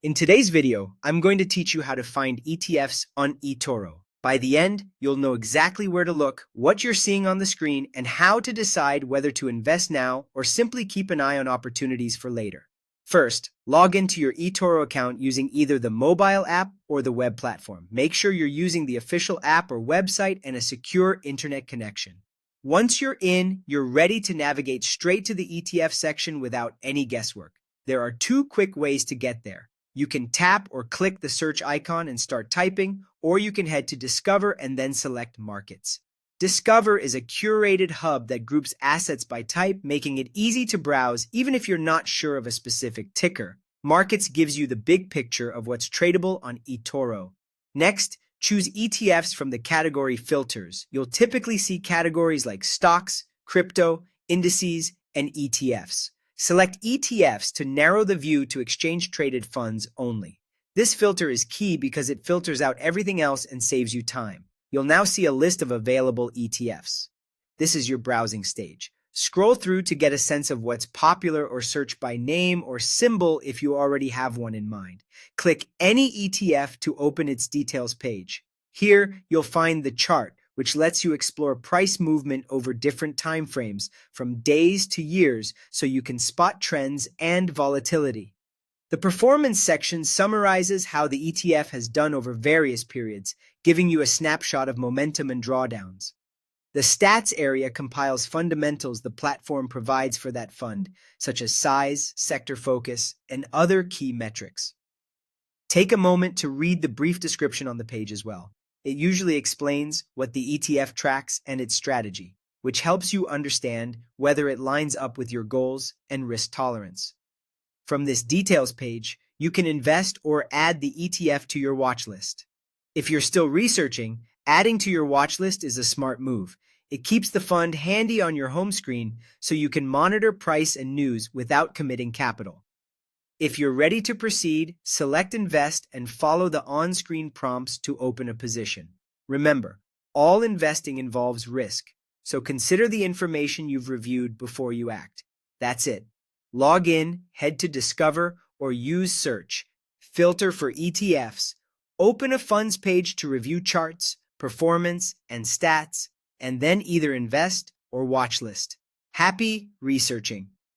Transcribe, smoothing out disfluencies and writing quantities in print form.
In today's video, I'm going to teach you how to find ETFs on eToro. By the end, you'll know exactly where to look, what you're seeing on the screen, and how to decide whether to invest now or simply keep an eye on opportunities for later. First, log into your eToro account using either the mobile app or the web platform. Make sure you're using the official app or website and a secure internet connection. Once you're in, you're ready to navigate straight to the ETF section without any guesswork. There are two quick ways to get there. You can tap or click the search icon and start typing, or you can head to Discover and then select Markets. Discover is a curated hub that groups assets by type, making it easy to browse even if you're not sure of a specific ticker. Markets gives you the big picture of what's tradable on eToro. Next, choose ETFs from the category filters. You'll typically see categories like stocks, crypto, indices, and ETFs. Select ETFs to narrow the view to exchange-traded funds only. This filter is key because it filters out everything else and saves you time. You'll now see a list of available ETFs. This is your browsing stage. Scroll through to get a sense of what's popular or search by name or symbol if you already have one in mind. Click any ETF to open its details page. Here, you'll find the chart, which lets you explore price movement over different time frames, from days to years, so you can spot trends and volatility. The performance section summarizes how the ETF has done over various periods, giving you a snapshot of momentum and drawdowns. The stats area compiles fundamentals the platform provides for that fund, such as size, sector focus, and other key metrics. Take a moment to read the brief description on the page as well. It usually explains what the ETF tracks and its strategy, which helps you understand whether it lines up with your goals and risk tolerance. From this details page, you can invest or add the ETF to your watch list. If you're still researching, adding to your watch list is a smart move. It keeps the fund handy on your home screen so you can monitor price and news without committing capital. If you're ready to proceed, select Invest and follow the on-screen prompts to open a position. Remember, all investing involves risk, so consider the information you've reviewed before you act. That's it. Log in, head to Discover, or use Search. Filter for ETFs. Open a funds page to review charts, performance, and stats, and then either invest or watch list. Happy researching!